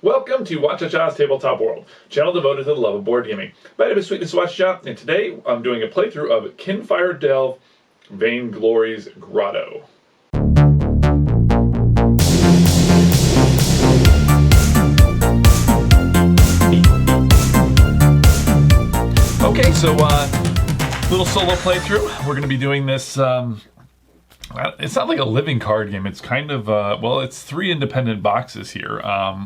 Welcome to Whachacha's Tabletop World, channel devoted to the love of board gaming. My name is Sweetness Whachacha, and today I'm doing a playthrough of Kinfire Delve Vainglory's Grotto. Okay, so little solo playthrough. We're going to be doing this. It's not like a living card game. It's kind of, well, it's three independent boxes here.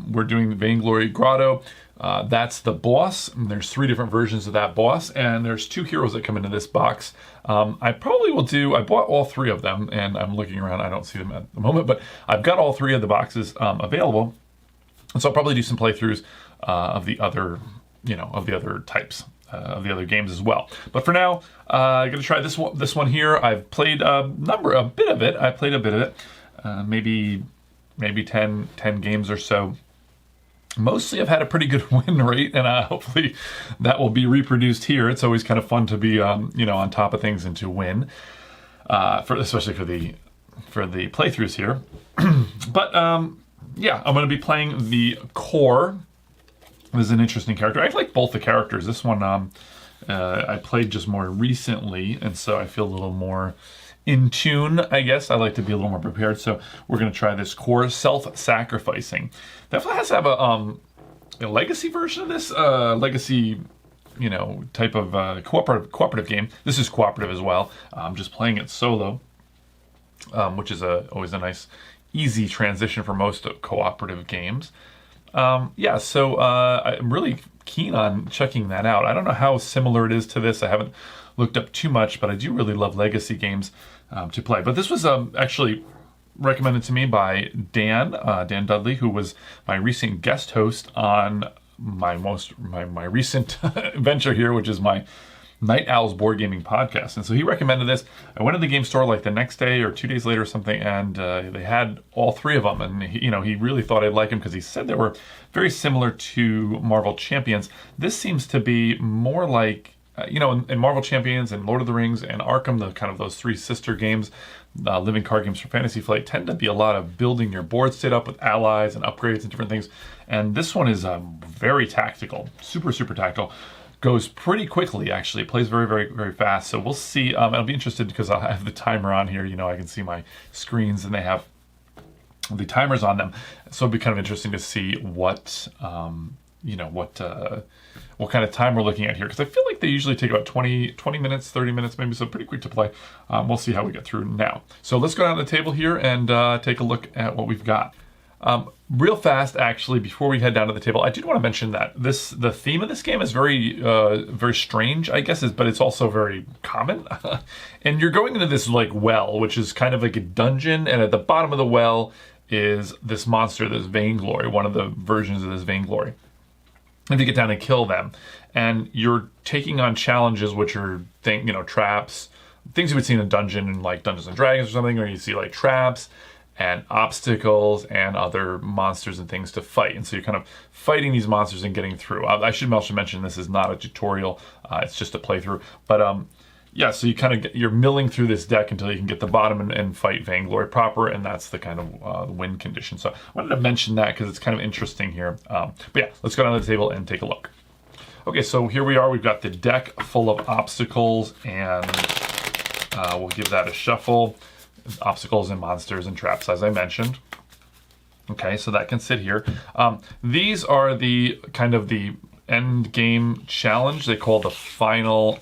We're doing the Vainglory Grotto. That's the boss. And there's three different versions of that boss. And there's two heroes that come into this box. I probably will do, I bought all three of them. And I'm looking around. I don't see them at the moment. But I've got all three of the boxes available. And so I'll probably do some playthroughs of the other, of the other types. Of the other games as well. But for now, I'm going to try this one here. I've played a bit of it. I played a bit of it, maybe 10 games or so. Mostly I've had a pretty good win rate, and hopefully that will be reproduced here. It's always kind of fun to be, on top of things and to win, especially for the playthroughs here. But yeah, I'm going to be playing the core. This is an interesting character. I like both the characters. This one I played just more recently, and so I feel a little more in tune, I guess. I like to be a little more prepared, so we're going to try this core self-sacrificing. Definitely has to have a legacy version of this, legacy, type of cooperative game. This is cooperative as well. I'm just playing it solo, which is always a nice, easy transition for most cooperative games. Yeah, so I'm really keen on checking that out. I don't know how similar it is to this. I haven't looked up too much, but I do really love legacy games to play. But this was actually recommended to me by Dan Dudley, who was my recent guest host on my recent venture here, which is my Night Owls board gaming podcast. And so he recommended this. I went to the game store like the next day or 2 days later or something, and they had all three of them. And he really thought I'd like them because he said they were very similar to Marvel Champions. This seems to be more like, in Marvel Champions and Lord of the Rings and Arkham, the kind of those three sister games, living card games for Fantasy Flight, tend to be a lot of building your board state up with allies and upgrades and different things. And this one is very tactical, super tactical. Goes pretty quickly, actually. It plays very, very, very fast. So we'll see. I'll be interested because I'll have the timer on here. I can see my screens and they have the timers on them. So it'll be kind of interesting to see what kind of time we're looking at here. Because I feel like they usually take about 20 minutes, 30 minutes maybe. So pretty quick to play. We'll see how we get through now. So let's go down to the table here and take a look at what we've got. Real fast, actually, before we head down to the table, I did want to mention that the theme of this game is very strange, I guess, but it's also very common. And you're going into this well, which is kind of like a dungeon, and at the bottom of the well is this monster, this Vainglory, one of the versions of this Vainglory. If you get down and kill them, and you're taking on challenges, which are traps, things you would see in a dungeon in like Dungeons and Dragons or something, or you see like traps and obstacles and other monsters and things to fight. And so you're kind of fighting these monsters and getting through. I should also mention this is not a tutorial. It's just a playthrough. But yeah, so you're milling through this deck until you can get the bottom and fight Vainglory proper, and that's the kind of win condition. So I wanted to mention that because it's kind of interesting here. But yeah, let's go down to the table and take a look. Okay, so here we are. We've got the deck full of obstacles, and we'll give that a shuffle. Obstacles and monsters and traps, as I mentioned. Okay, so that can sit here. These are the kind of the end game challenge. They call the final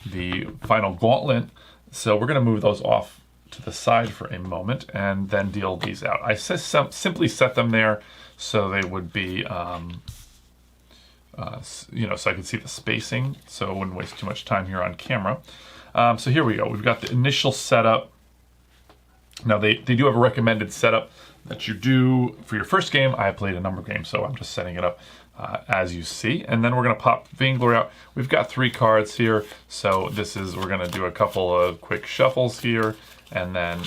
gauntlet. So we're going to move those off to the side for a moment and then deal these out. I simply set them there so they would be, so I could see the spacing, so I wouldn't waste too much time here on camera. So here we go. We've got the initial setup. Now they do have a recommended setup that you do for your first game. I played a number of games, so I'm just setting it up as you see. And then we're going to pop Vainglory out. We've got 3 cards here, so we're going to do a couple of quick shuffles here, and then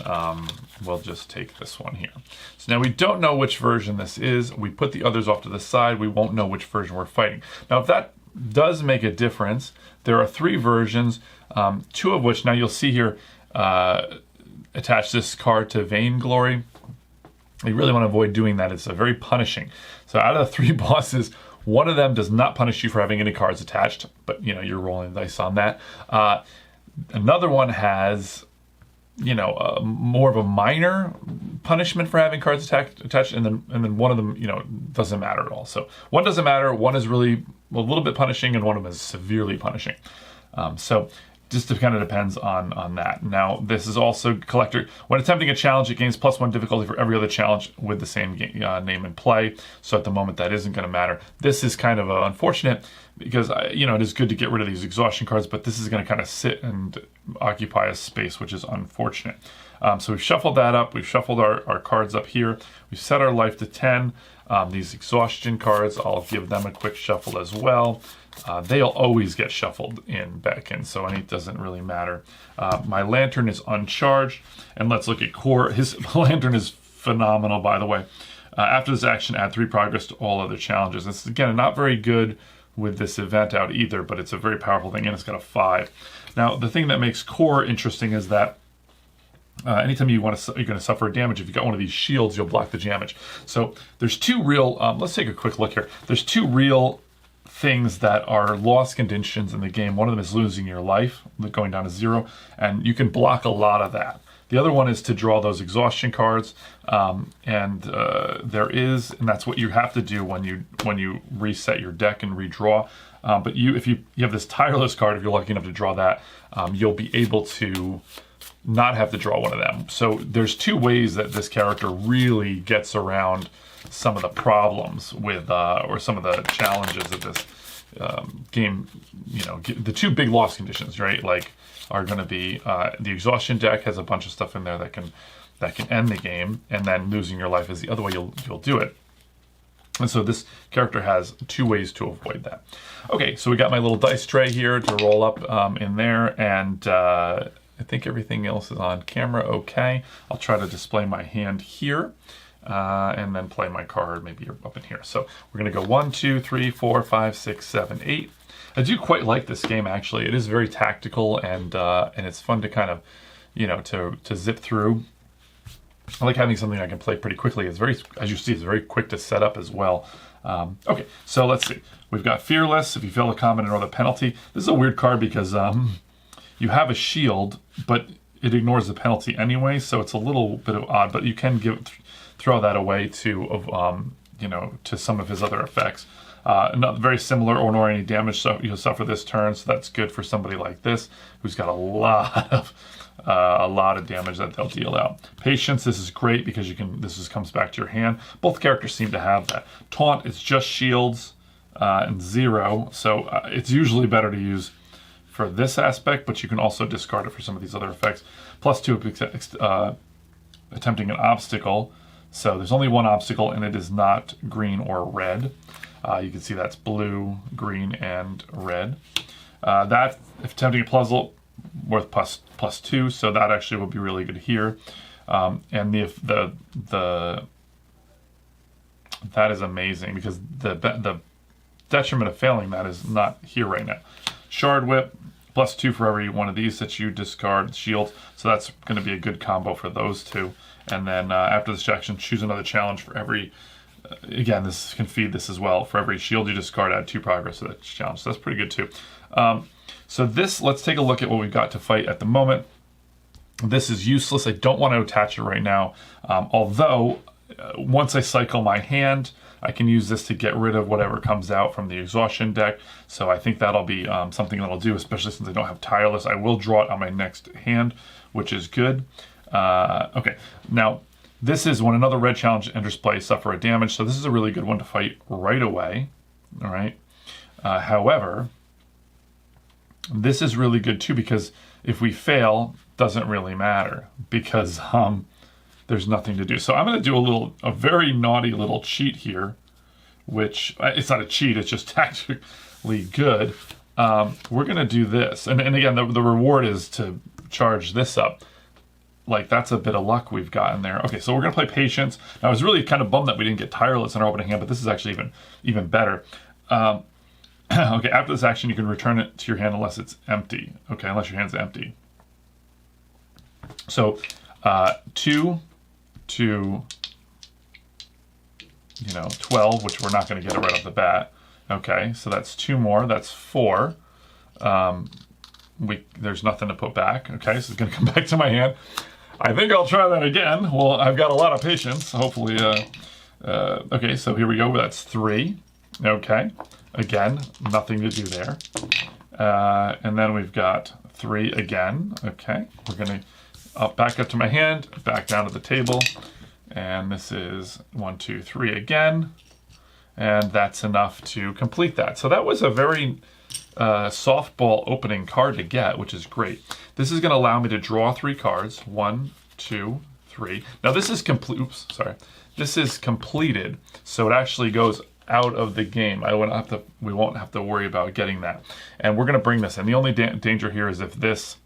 we'll just take this one here. So now we don't know which version this is. We put the others off to the side. We won't know which version we're fighting. Now if that does make a difference, there are 3 versions. 2 of which, now you'll see here, attach this card to Vainglory. You really want to avoid doing that. It's very punishing. So out of the 3 bosses, one of them does not punish you for having any cards attached, but you're rolling the dice on that. Another one has, more of a minor punishment for having cards attached, and then one of them, doesn't matter at all. So one doesn't matter. One is really a little bit punishing, and one of them is severely punishing. So just kind of depends on that. Now, this is also Collector. When attempting a challenge, it gains +1 difficulty for every other challenge with the same name in play. So at the moment, that isn't going to matter. This is kind of unfortunate because, it is good to get rid of these exhaustion cards, but this is going to kind of sit and occupy a space, which is unfortunate. So we've shuffled that up. We've shuffled our cards up here. We've set our life to 10. These exhaustion cards, I'll give them a quick shuffle as well. They'll always get shuffled back in, so it doesn't really matter. My lantern is uncharged, and let's look at Core. His lantern is phenomenal, by the way. After this action, add 3 progress to all other challenges. It's, again, not very good with this event out either, but it's a very powerful thing, and it's got a 5. Now, the thing that makes Core interesting is that anytime you're going to suffer damage, if you've got one of these shields, you'll block the damage. So there's 2 real, let's take a quick look here. There's 2 real things that are loss conditions in the game. One of them is losing your life, going down to 0, and you can block a lot of that. The other one is to draw those exhaustion cards, and that's what you have to do when you reset your deck and redraw. But if you have this tireless card, if you're lucky enough to draw that, you'll be able to not have to draw one of them. So there's 2 ways that this character really gets around some of the problems with, or some of the challenges of this game. The 2 big loss conditions, right? Are going to be the exhaustion deck has a bunch of stuff in there that can end the game, and then losing your life is the other way you'll do it. And so this character has 2 ways to avoid that. Okay, so we got my little dice tray here to roll up in there, and I think everything else is on camera okay. I'll try to display my hand here. And then play my card maybe up in here. So we're going to go 1, 2, 3, 4, 5, 6, 7, 8. I do quite like this game, actually. It is very tactical, and it's fun to kind of, to zip through. I like having something I can play pretty quickly. It's very, as you see, it's very quick to set up as well. Okay, so let's see. We've got Fearless. If you fail to comment, ignore the penalty. This is a weird card because you have a shield, but it ignores the penalty anyway, so it's a little bit odd, but you can throw that away to some of his other effects. Not very similar, or nor any damage, so you'll suffer this turn. So that's good for somebody like this who's got a lot of damage that they'll deal out. Patience, this is great because this comes back to your hand. Both characters seem to have that. Taunt, it's just shields and 0, so it's usually better to use for this aspect, but you can also discard it for some of these other effects. +2 attempting an obstacle. So there's only one obstacle, and it is not green or red. You can see that's blue, green, and red. That, if attempting a puzzle, worth +2, so that actually will be really good here. And that is amazing because the detriment of failing that is not here right now. Shard Whip, +2 for every one of these that you discard. Shield, so that's going to be a good combo for those 2. And then after this action, choose another challenge for every, again, this can feed this as well. For every shield you discard, add 2 progress to that challenge. So that's pretty good too. So let's take a look at what we've got to fight at the moment. This is useless. I don't want to attach it right now. Although, once I cycle my hand, I can use this to get rid of whatever comes out from the exhaustion deck. So I think that'll be something that I'll do, especially since I don't have Tireless. I will draw it on my next hand, which is good. Okay, now this is when another red challenge enters play, suffer a damage. So this is a really good one to fight right away. All right. However, this is really good too because if we fail, doesn't really matter because there's nothing to do. So I'm going to do a very naughty little cheat here, which it's not a cheat, it's just tactically good. We're going to do this. And again, the reward is to charge this up. Like, that's a bit of luck we've gotten there. Okay, so we're going to play Patience. Now, I was really kind of bummed that we didn't get Tireless in our opening hand, but this is actually even better. Okay, after this action, you can return it to your hand unless it's empty. Okay, unless your hand's empty. So, 2, 2, you know, 12, which we're not going to get it right off the bat. Okay, so that's 2 more. That's 4. There's nothing to put back. Okay, so it's going to come back to my hand. I think I'll try that again. Well, I've got a lot of patience. Hopefully, okay, so here we go. That's 3. Okay, again, nothing to do there. And then we've got 3 again. Okay, we're going to back up to my hand, back down to the table. And this is 1, 2, 3 again. And that's enough to complete that. So that was a very softball opening card to get, which is great. This is going to allow me to draw 3 cards. 1, 2, 3. Now this is complete. Oops, sorry. This is completed, so it actually goes out of the game. We won't have to worry about getting that. And we're going to bring this in. The only danger here is if this,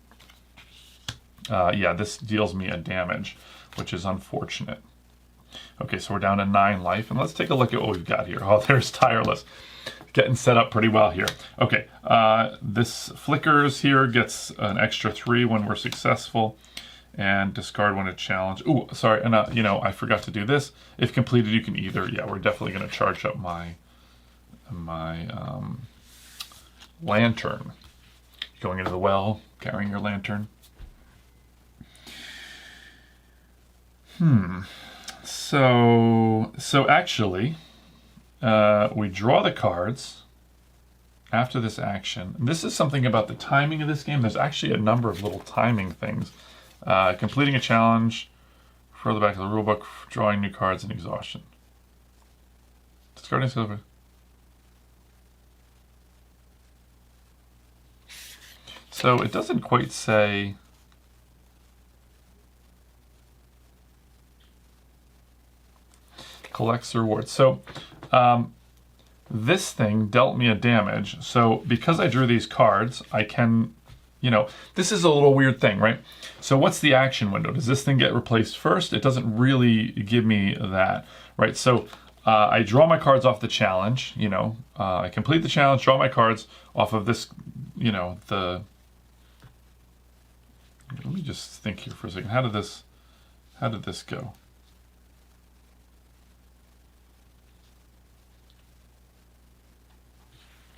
this deals me a damage, which is unfortunate. Okay, so we're down to 9 life, and let's take a look at what we've got here. Oh, there's Tireless. Getting set up pretty well here. Okay, this flickers here, gets an extra 3 when we're successful, and discard when a challenge. Ooh, sorry, and you know, I forgot to do this. If completed, you can either, we're definitely going to charge up my lantern. Going into the well, carrying your lantern. So actually, we draw the cards after this action. And this is something about the timing of this game. There's actually a number of little timing things. Completing a challenge, further back to the rulebook, drawing new cards, and exhaustion. Discarding silver. So it doesn't quite say... collects rewards. So this thing dealt me a damage. So because I drew these cards, I can, you know, this is a little weird thing, right? So what's the action window? Does this thing get replaced first? It doesn't really give me that, right? So I draw my cards off the challenge, you know, I complete the challenge, draw my cards off of this, you know, let me just think here for a second. How did this go?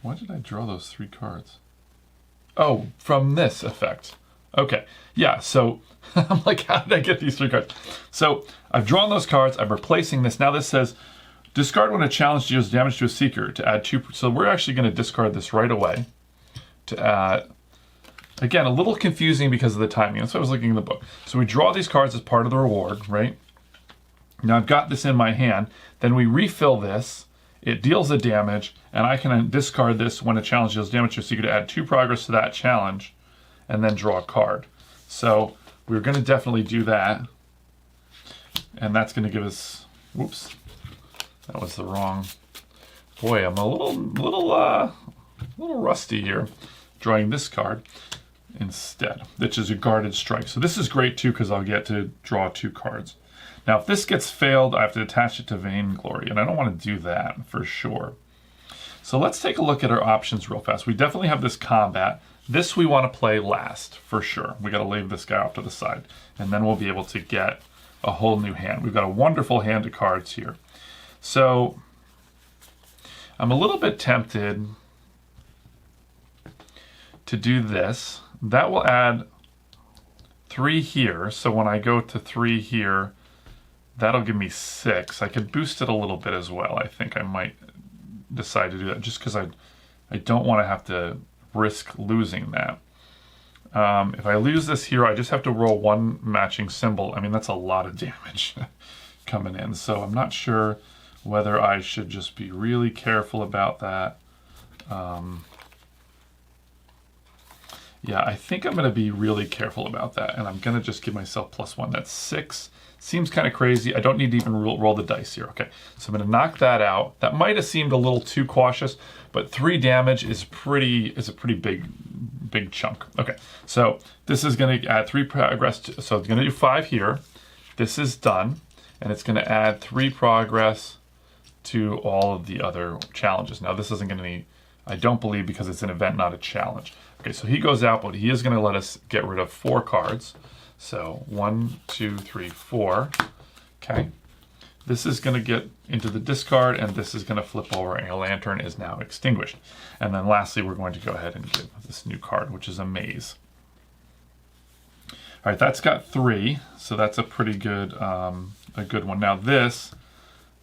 Why did I draw those 3 cards? Oh, from this effect. Okay, yeah, so I'm like, how did I get these 3 cards? So I've drawn those cards, I'm replacing this. Now this says, discard when a challenge deals damage to a seeker to add 2. So we're actually going to discard this right away to add, again, a little confusing because of the timing. That's why I was looking in the book. So we draw these cards as part of the reward, right? Now I've got this in my hand. Then we refill this. It deals the damage, and I can discard this when a challenge deals damage to a seeker to add 2 progress to that challenge, and then draw a card. So we're going to definitely do that, and that's going to give us. Whoops, that was the wrong. Boy, I'm a little rusty here, drawing this card instead, which is a guarded strike. So this is great too because I'll get to draw 2 cards. Now, if this gets failed, I have to attach it to Vainglory, and I don't want to do that for sure. So let's take a look at our options real fast. We definitely have this combat. This we want to play last, for sure. We got to leave this guy off to the side, and then we'll be able to get a whole new hand. We've got a wonderful hand of cards here. So I'm a little bit tempted to do this. That will add 3 here, so when I go to 3 here, that'll give me 6. I could boost it a little bit as well. I think I might decide to do that just because I don't want to have to risk losing that. If I lose this here, I just have to roll 1 matching symbol. I mean, that's a lot of damage coming in. So I'm not sure whether I should just be really careful about that. Yeah, I think I'm going to be really careful about that. And I'm going to just give myself +1. That's 6. Seems kind of crazy. I don't need to even roll the dice here. Okay, so I'm going to knock that out. That might have seemed a little too cautious, but 3 damage is a pretty big chunk. Okay, so this is going to add 3 progress. So it's going to do 5 here. This is done, and it's going to add 3 progress to all of the other challenges. Now this isn't going to be, I don't believe, because it's an event, not a challenge. Okay, so he goes out, but he is going to let us get rid of 4 cards. So 1, 2, 3, 4. Okay. This is going to get into the discard, and this is going to flip over, and a lantern is now extinguished. And then lastly, we're going to go ahead and give this new card, which is a maze. All right, that's got 3, so that's a pretty good, one. Now this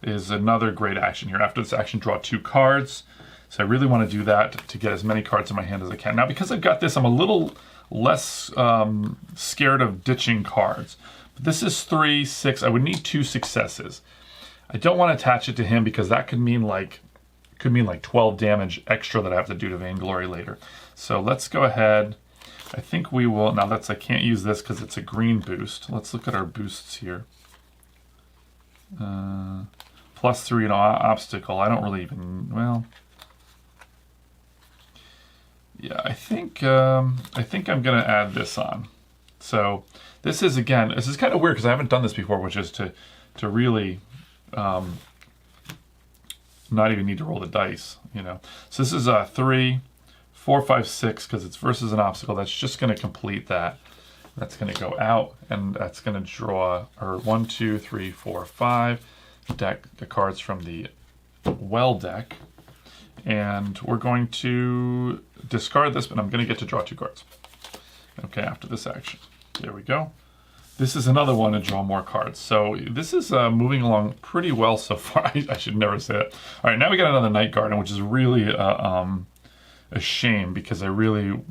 is another great action here. After this action, draw 2 cards. So I really want to do that to get as many cards in my hand as I can. Now, because I've got this, I'm a little less scared of ditching cards. But this is 3, 6. I would need 2 successes. I don't want to attach it to him because that could mean like 12 damage extra that I have to do to Vainglory later. So let's go ahead. I think we will. Now I can't use this because it's a green boost. Let's look at our boosts here. +3 and obstacle. I don't really even, well. Yeah, I think I'm gonna add this on. So this is kind of weird because I haven't done this before, which is to really not even need to roll the dice, you know. So this is 3, 4, 5, 6 because it's versus an obstacle. That's just going to complete that. That's going to go out, and that's going to draw our 1, 2, 3, 4, 5 deck the cards from the well deck, and we're going to discard this, but I'm going to get to draw 2 cards. Okay, after this action. There we go. This is another one to draw more cards. So this is moving along pretty well so far. I should never say that. All right, now we got another Night Garden, which is really a shame because I don't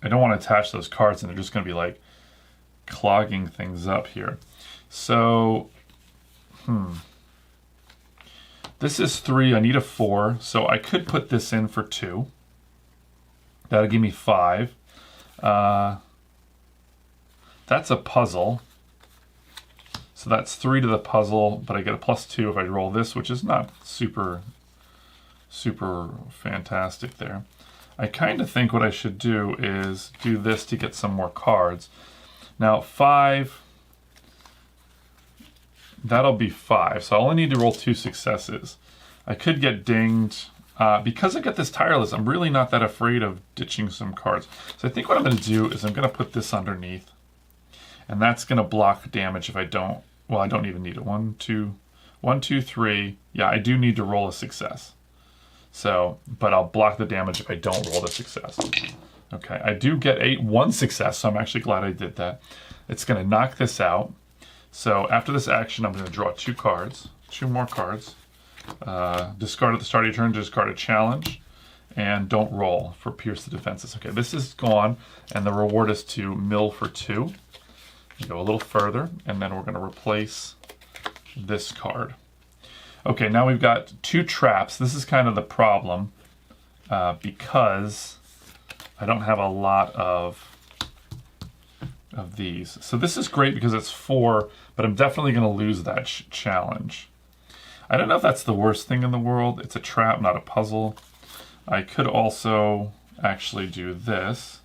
want to attach those cards, and they're just going to be like clogging things up here. So, this is 3. I need a 4, so I could put this in for 2. That'll give me 5. That's a puzzle. So that's 3 to the puzzle, but I get a +2 if I roll this, which is not super fantastic there. I kind of think what I should do is do this to get some more cards. Now 5, that'll be 5, so I only need to roll 2 successes. I could get dinged. Because I get this tireless, I'm really not that afraid of ditching some cards. So I think what I'm going to do is I'm going to put this underneath. And that's going to block damage if I don't. Well, I don't even need it. 1, 2, 3. Yeah, I do need to roll a success. So, but I'll block the damage if I don't roll the success. Okay, I do get 1 success, so I'm actually glad I did that. It's going to knock this out. So after this action, I'm going to draw 2 cards. 2 more cards. Discard at the start of your turn, discard a challenge. And don't roll for pierce the defenses. Okay, this is gone, and the reward is to mill for 2. Go a little further, and then we're going to replace this card. Okay, now we've got 2 traps. This is kind of the problem because I don't have a lot of these. So this is great because it's 4, but I'm definitely going to lose that challenge. I don't know if that's the worst thing in the world. It's a trap, not a puzzle. I could also actually do this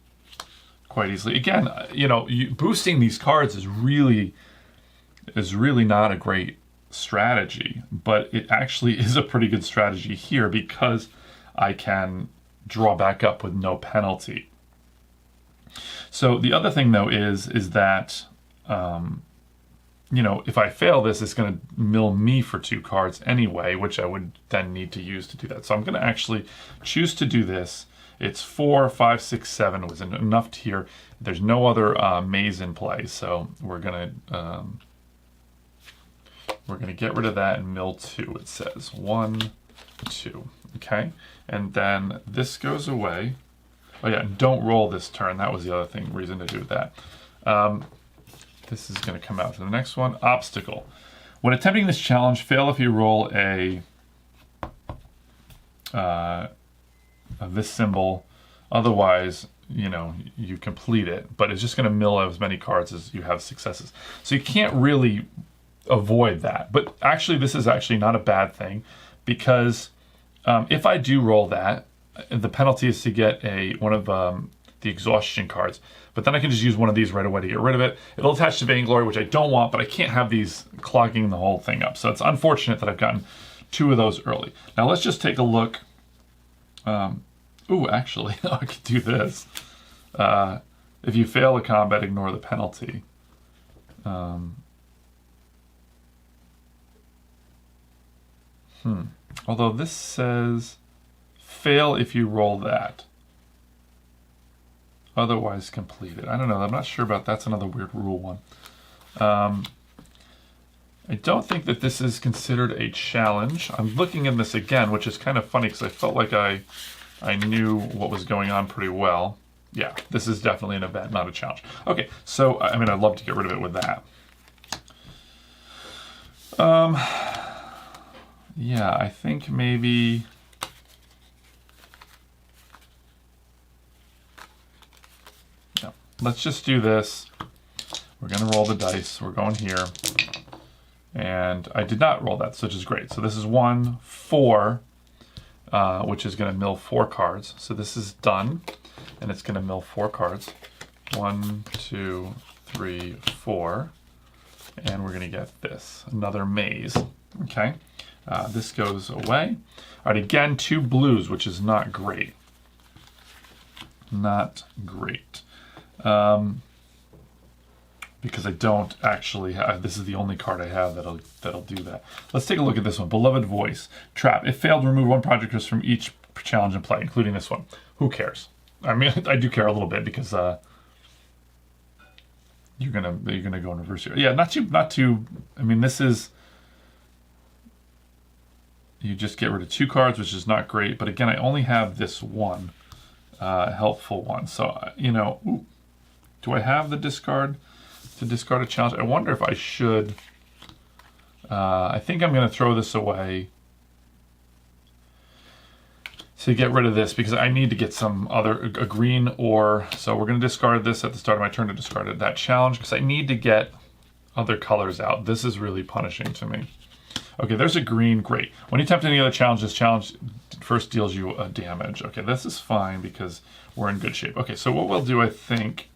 quite easily. Again, you know, boosting these cards is really not a great strategy, but it actually is a pretty good strategy here because I can draw back up with no penalty. So the other thing though is that you know, if I fail this, it's going to mill me for 2 cards anyway, which I would then need to use to do that. So I'm going to actually choose to do this. It's 4, 5, 6, 7 was enough here. There's no other maze in play, so we're gonna get rid of that and mill 2. It says 1, 2. Okay, and then this goes away. Oh yeah, don't roll this turn. That was the other reason to do that. This is going to come out to the next one. Obstacle. When attempting this challenge, fail if you roll this symbol. Otherwise, you know, you complete it, but it's just going to mill as many cards as you have successes. So you can't really avoid that. But actually, this is actually not a bad thing because if I do roll that, the penalty is to get one of the exhaustion cards. But then I can just use one of these right away to get rid of it. It'll attach to Vainglory, which I don't want, but I can't have these clogging the whole thing up. So it's unfortunate that I've gotten 2 of those early. Now let's just take a look. Ooh, actually, I could do this. If you fail a combat, ignore the penalty. Although this says fail if you roll that. Otherwise completed. I don't know. I'm not sure about that. That's another weird rule one. I don't think that this is considered a challenge. I'm looking in this again, which is kind of funny because I felt like I knew what was going on pretty well. Yeah, this is definitely an event, not a challenge. Okay, so, I mean, I'd love to get rid of it with that. Yeah, I think maybe... Yeah, let's just do this. We're going to roll the dice. We're going here. And I did not roll that, which is great. So this is 1, 4, which is going to mill 4 cards. So this is done, and it's going to mill 4 cards. 1, 2, 3, 4. And we're going to get this, another maze. Okay, this goes away. All right, again, 2 blues, which is not great. Not great. Because I don't actually have, this is the only card I have that'll do that. Let's take a look at this one. Beloved Voice. Trap. If failed, remove 1 project risk from each challenge in play, including this one. Who cares? I mean, I do care a little bit because you're gonna go in reverse here. Yeah, not too. I mean, this is, you just get rid of 2 cards, which is not great. But again, I only have this one helpful one. So you know, ooh, do I have the discard? To discard a challenge. I wonder if I should. I think I'm going to throw this away to get rid of this because I need to get some other, a green or, so we're going to discard this at the start of my turn to discard that challenge because I need to get other colors out. This is really punishing to me. Okay, there's a green, great. When you attempt any other challenge, this challenge first deals you a damage. Okay, this is fine because we're in good shape. Okay, so what we'll do, I think,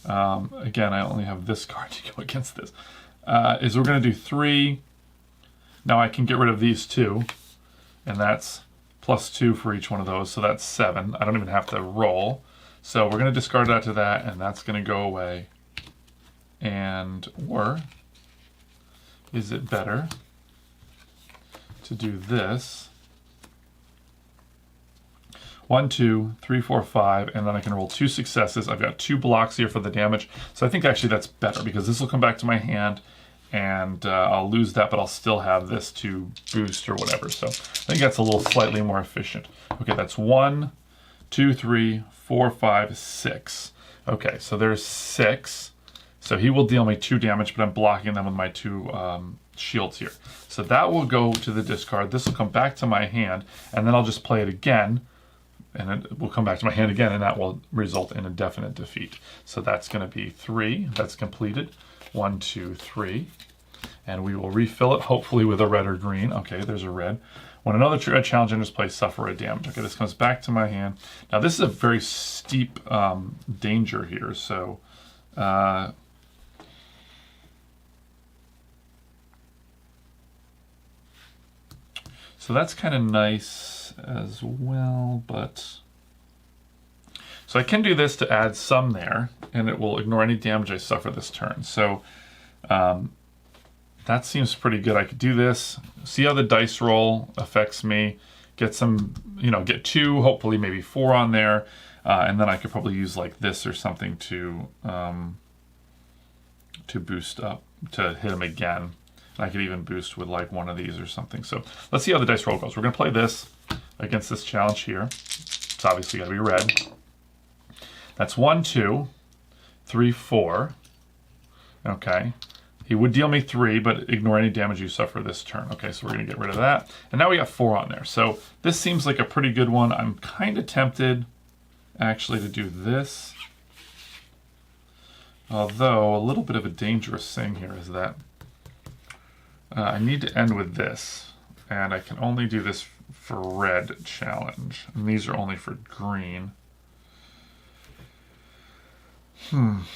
again, I only have this card to go against this, is we're going to do 3. Now I can get rid of these 2, and that's +2 for each one of those, so that's 7. I don't even have to roll. So we're going to discard that to that, and that's going to go away. And, or, is it better to do this? 1, 2, 3, 4, 5, and then I can roll 2 successes. I've got 2 blocks here for the damage. So I think actually that's better because this will come back to my hand and I'll lose that, but I'll still have this to boost or whatever. So I think that's a little slightly more efficient. Okay, that's 1, 2, 3, 4, 5, 6. Okay, so there's 6. So he will deal me 2 damage, but I'm blocking them with my 2 shields here. So that will go to the discard. This will come back to my hand, and then I'll just play it again. And it will come back to my hand again, and that will result in a definite defeat. So that's going to be 3. That's completed. 1, 2, 3. And we will refill it, hopefully with a red or green. Okay, there's a red. When another challenge enters play, suffer a damage. Okay, this comes back to my hand. Now, this is a very steep danger here. So, so that's kind of nice as well, but so I can do this to add some there, and it will ignore any damage I suffer this turn. So that seems pretty good. I could do this, see how the dice roll affects me, get some, you know, get 2, hopefully maybe 4 on there, and then I could probably use like this or something to boost up, to hit him again. I could even boost with like one of these or something. So let's see how the dice roll goes. We're going to play this against this challenge here. It's obviously got to be red. That's 1, 2, 3, 4. Okay. He would deal me 3, but ignore any damage you suffer this turn. Okay, so we're going to get rid of that. And now we got 4 on there. So this seems like a pretty good one. I'm kind of tempted actually to do this. Although a little bit of a dangerous thing here is that I need to end with this, and I can only do this for red challenge, and these are only for green. Because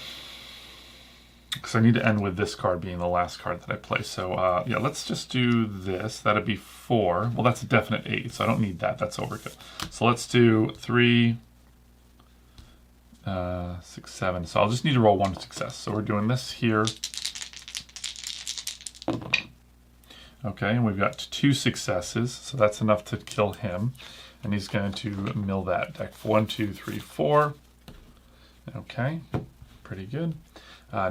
I need to end with this card being the last card that I play. So yeah, let's just do this. That'd be 4. Well, that's a definite 8, so I don't need that. That's overkill. So let's do 3, 6, 7. So I'll just need to roll 1 success. So we're doing this here. Okay, and we've got 2 successes, so that's enough to kill him. And he's going to mill that. Deck 1, 2, 3, 4. Okay, pretty good.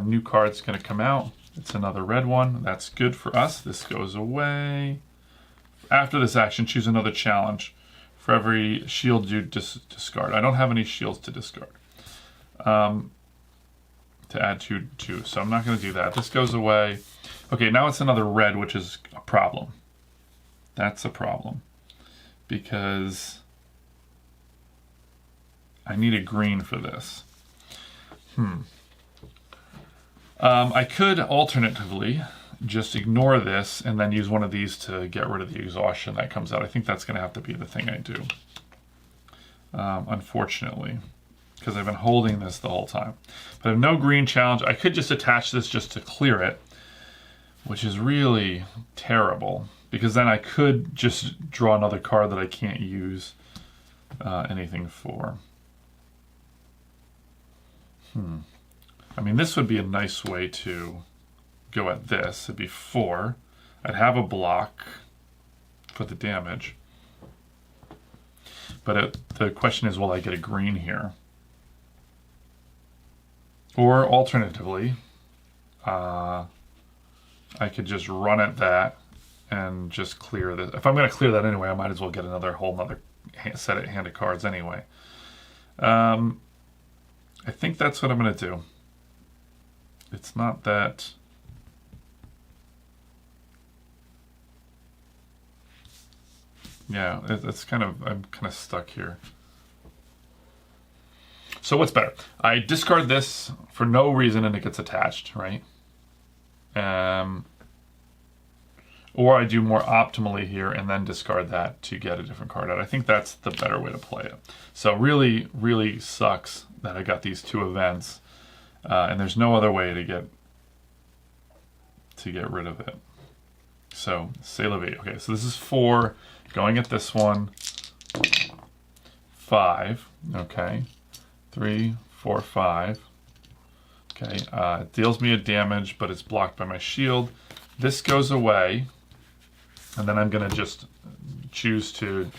New card's going to come out. It's another red one. That's good for us. This goes away. After this action, choose another challenge. For every shield you discard. I don't have any shields to discard. To add two, so I'm not going to do that. This goes away. Okay, now it's another red, which is a problem. That's a problem. Because I need a green for this. I could alternatively just ignore this and then use one of these to get rid of the exhaustion that comes out. I think that's going to have to be the thing I do. Unfortunately, because I've been holding this the whole time. But I have no green challenge. I could just attach this just to clear it, which is really terrible. Because then I could just draw another card that I can't use anything for. I mean, this would be a nice way to go at this. It'd be 4. I'd have a block for the damage. But the question is, will I get a green here? Or alternatively, I could just run at that and just clear this. If I'm going to clear that anyway, I might as well get another set of hand of cards anyway. I think that's what I'm going to do. It's not that... Yeah, it's kind of, I'm kind of stuck here. So what's better? I discard this for no reason and it gets attached, right? Or I do more optimally here and then discard that to get a different card out. I think that's the better way to play it. So really, really sucks that I got these 2 events, and there's no other way to get rid of it. So, c'est la vie. Okay, so this is 4, going at this one, 5, okay, 3, 4, 5. Okay, it deals me a damage, but it's blocked by my shield. This goes away, and then I'm going to just choose to,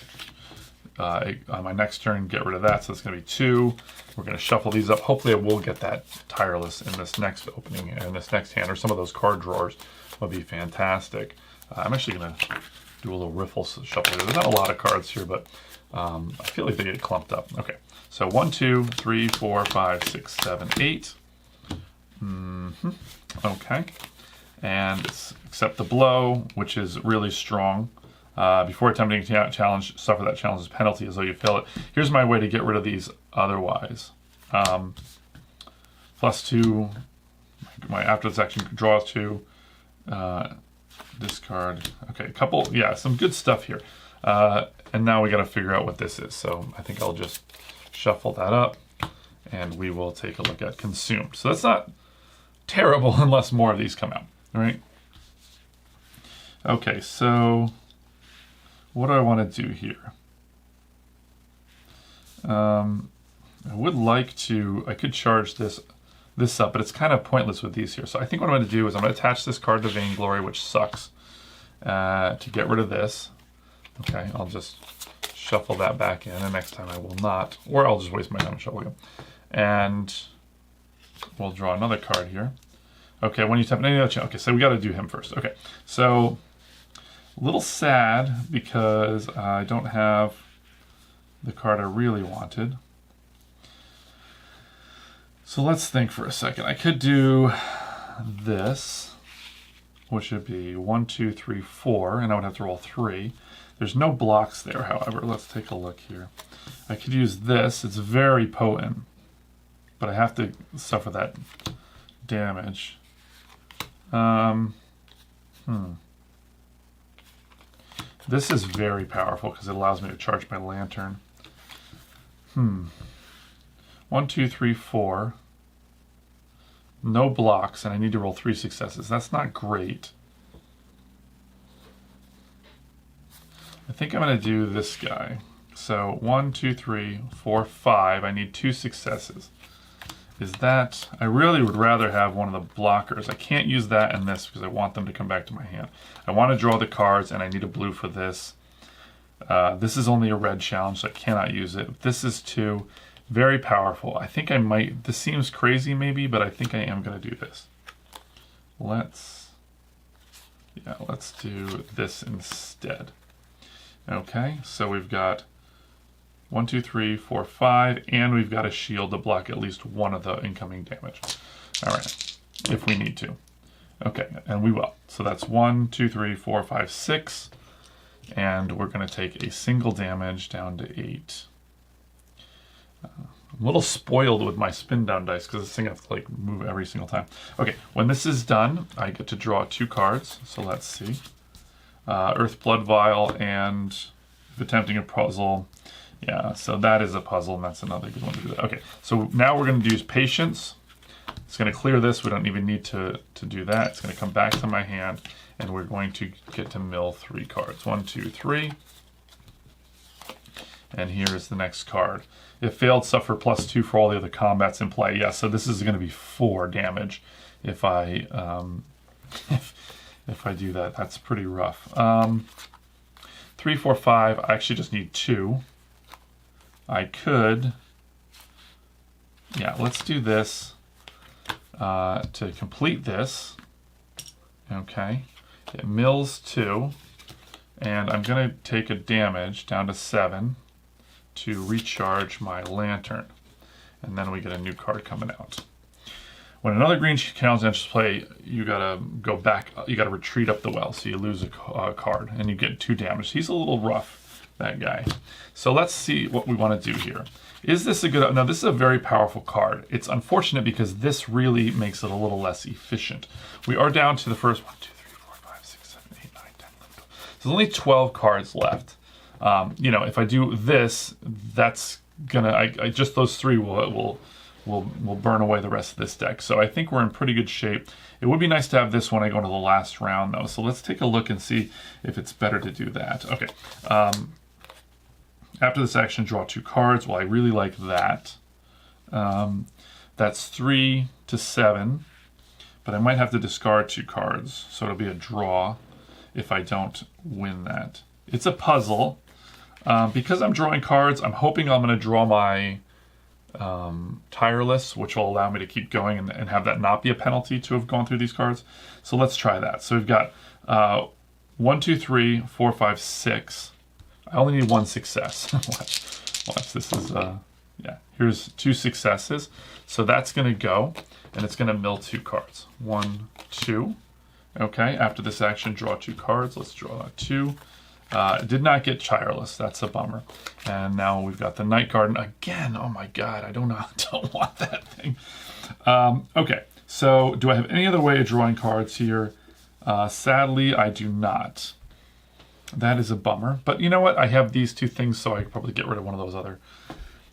on my next turn, get rid of that. So it's going to be 2. We're going to shuffle these up. Hopefully I will get that Tireless in this next opening, and this next hand, or some of those card drawers would be fantastic. I'm actually going to do a little riffle shuffle. There's not a lot of cards here, but I feel like they get clumped up. Okay, so 1, 2, 3, 4, 5, 6, 7, 8. Okay, and it's accept the blow, which is really strong. Before attempting a challenge, suffer that challenge's penalty as though you fail it. Here's my way to get rid of these otherwise. +2, after this action, draws 2, discard. Okay, some good stuff here. And now we got to figure out what this is. So I think I'll just shuffle that up and we will take a look at consumed. So that's not terrible unless more of these come out, all right? Okay, so what do I want to do here? I would like to, I could charge this up, but it's kind of pointless with these here. So I think what I'm going to do is I'm going to attach this card to Vainglory, which sucks, to get rid of this. Okay, I'll just shuffle that back in, and next time I will not, or I'll just waste my time and shuffle it. And we'll draw another card here. Okay, when you tap any other channel. Okay, so we got to do him first. Okay, so a little sad because I don't have the card I really wanted. So let's think for a second. I could do this, which would be 1, 2, 3, 4, and I would have to roll 3. There's no blocks there, however. Let's take a look here. I could use this. It's very potent, but I have to suffer that damage. This is very powerful because it allows me to charge my lantern. 1, 2, 3, 4. No blocks, and I need to roll 3 successes. That's not great. I think I'm going to do this guy. So 1, 2, 3, 4, 5. I need 2 successes. is that I really would rather have one of the blockers. I can't use that and this because I want them to come back to my hand. I want to draw the cards and I need a blue for this. This is only a red challenge, so I cannot use it. This is 2. Very powerful. I think I might, this seems crazy maybe, but I think I am going to do this. Let's do this instead. Okay, so we've got 1, 2, 3, 4, 5, and we've got a shield to block at least one of the incoming damage. All right, if we need to. Okay, and we will. So that's 1, 2, 3, 4, 5, 6, and we're going to take a single damage down to 8. I'm a little spoiled with my spin down dice because this thing has to like move every single time. Okay, when this is done, I get to draw 2 cards. So let's see. Earth Blood Vial and if attempting a puzzle. Yeah, so that is a puzzle and that's another good one to do that. Okay, so now we're going to use Patience. It's going to clear this. We don't even need to do that. It's going to come back to my hand and we're going to get to mill 3 cards. 1, 2, 3. And here's the next card. If failed, suffer +2 for all the other combats in play. Yeah, so this is going to be 4 damage if I if I do that. That's pretty rough. 3, 4, 5. I actually just need 2. I could. Yeah, let's do this to complete this. Okay, it mills 2, and I'm going to take a damage down to 7. To recharge my lantern, and then we get a new card coming out. When another green challenge enters play, you gotta go back. You gotta retreat up the well, so you lose a card, and you get 2 damage. He's a little rough, that guy. So let's see what we want to do here. Is this a good? Now this is a very powerful card. It's unfortunate because this really makes it a little less efficient. We are down to the first 1, 2, 3, 4, 5, 6, 7, 8, 9, 10, 11, 12. So there's only 12 cards left. You know, if I do this, that's gonna, just those 3 will burn away the rest of this deck. So I think we're in pretty good shape. It would be nice to have this when I go into the last round though. So let's take a look and see if it's better to do that. Okay. After this action, draw 2 cards. Well, I really like that. That's 3 to 7, but I might have to discard 2 cards. So it'll be a draw if I don't win that. It's a puzzle. Because I'm drawing cards, I'm hoping I'm going to draw my tireless, which will allow me to keep going and have that not be a penalty to have gone through these cards. So let's try that. So we've got 1, 2, 3, 4, 5, 6. I only need 1 success. Watch, this is, yeah, here's 2 successes. So that's going to go, and it's going to mill 2 cards. 1, 2. Okay, after this action, draw 2 cards. Let's draw 2. Did not get tireless. That's a bummer. And now we've got the Night Garden again. Oh my God, I don't want that thing. Okay, so do I have any other way of drawing cards here? Sadly, I do not. That is a bummer. But you know what? I have these 2 things, so I could probably get rid of one of those other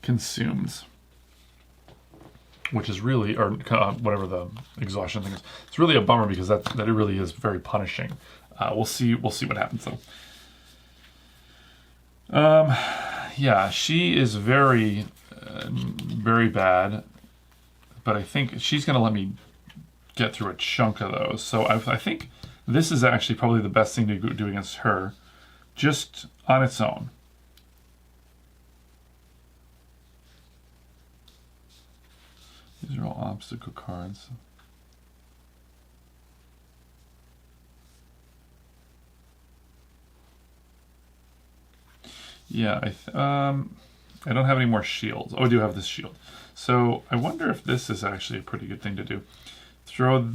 consumes. Which is really, or whatever the exhaustion thing is. It's really a bummer because that it really is very punishing. We'll see what happens though. Yeah, she is very, very bad, but I think she's going to let me get through a chunk of those. So I think this is actually probably the best thing to do against her, just on its own. These are all obstacle cards. Yeah, I don't have any more shields. Oh, I do have this shield. So I wonder if this is actually a pretty good thing to do. Throw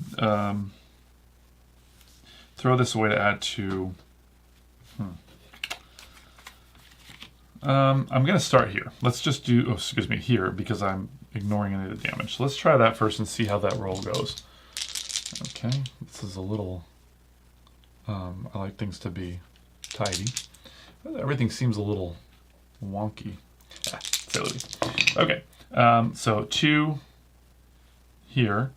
this away to add 2. I'm going to start here. Let's just do, oh, excuse me, here, because I'm ignoring any of the damage. So let's try that first and see how that roll goes. Okay, this is a little, I like things to be tidy. Everything seems a little wonky. Silly. Okay, so 2 here,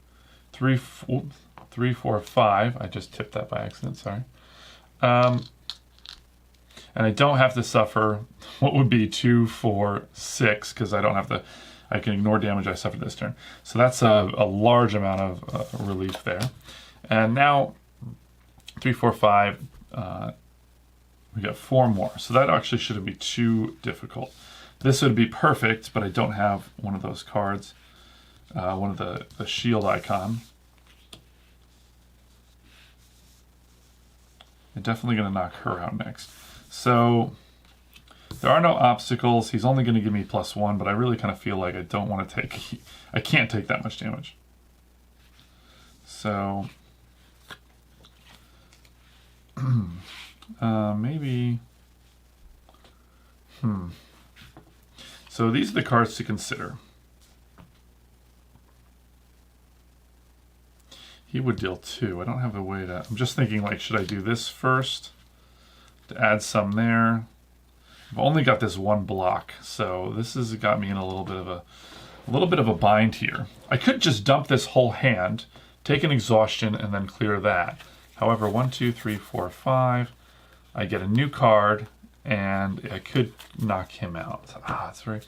3, 4, 5. I just tipped that by accident, sorry. And I don't have to suffer what would be 2, 4, 6, because I don't have to, I can ignore damage I suffered this turn. So that's a large amount of relief there. And now 3, 4, 5. We got 4 more. So that actually shouldn't be too difficult. This would be perfect, but I don't have one of those cards. One of the shield icon. I'm definitely going to knock her out next. So there are no obstacles. He's only going to give me +1, but I really kind of feel like I don't want to take... I can't take that much damage. So... maybe... So these are the cards to consider. He would deal 2. I don't have a way to... I'm just thinking, like, should I do this first to add some there? I've only got this 1 block, so this has got me in a little bit of a bind here. I could just dump this whole hand, take an exhaustion, and then clear that. However, 1, 2, 3, 4, 5. I get a new card, and I could knock him out. That's very...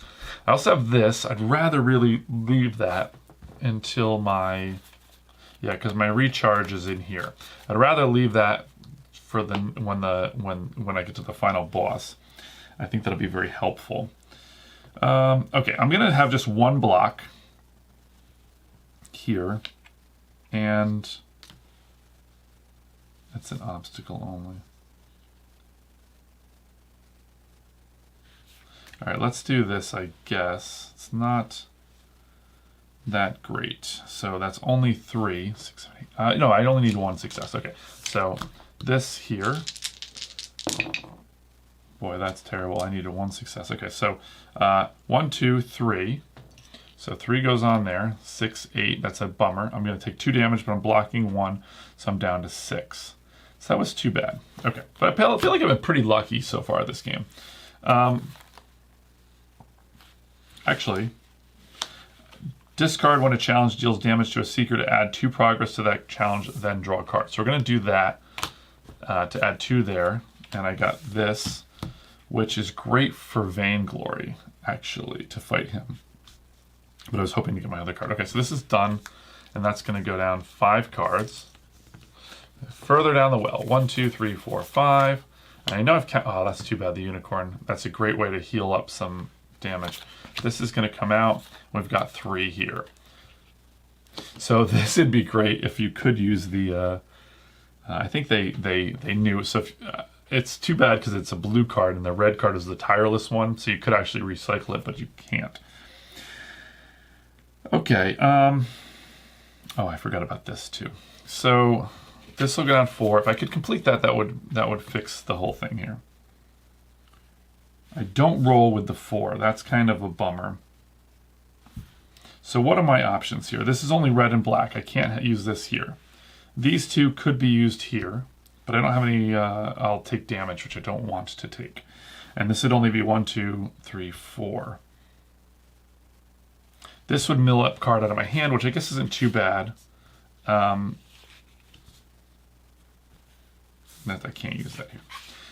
I also have this. I'd rather really leave that until my... Yeah, because my recharge is in here. I'd rather leave that for when I get to the final boss. I think that'll be very helpful. Okay, I'm gonna have just 1 block here, and it's an obstacle only. All right, let's do this. I guess it's not that great. So that's only 3, 6, 7, 8. No, I only need 1 success. Okay, so this here. Boy, that's terrible. I needed 1 success. Okay, so 1, 2, 3. So 3 goes on there. 6, 8. That's a bummer. I'm going to take 2 damage, but I'm blocking 1, so I'm down to 6. So that was too bad. Okay, but I feel like I've been pretty lucky so far this game. Actually, discard when a challenge deals damage to a seeker to add 2 progress to that challenge, then draw a card. So we're going to do that to add 2 there. And I got this, which is great for Vainglory, actually, to fight him. But I was hoping to get my other card. Okay, so this is done, and that's going to go down 5 cards. Further down the well, 1, 2, 3, 4, 5. And I know I've oh, that's too bad, the unicorn. That's a great way to heal up some damage. This is going to come out. We've got 3 here. So this would be great if you could use the... I think they knew. So if, it's too bad because it's a blue card, and the red card is the tireless one. So you could actually recycle it, but you can't. Okay. Oh, I forgot about this too. So this will go down 4. If I could complete that, that would fix the whole thing here. I don't roll with the 4. That's kind of a bummer. So what are my options here? This is only red and black. I can't use this here. These 2 could be used here, but I don't have any, I'll take damage, which I don't want to take. And this would only be 1, 2, 3, 4. This would mill up card out of my hand, which I guess isn't too bad. I can't use that here.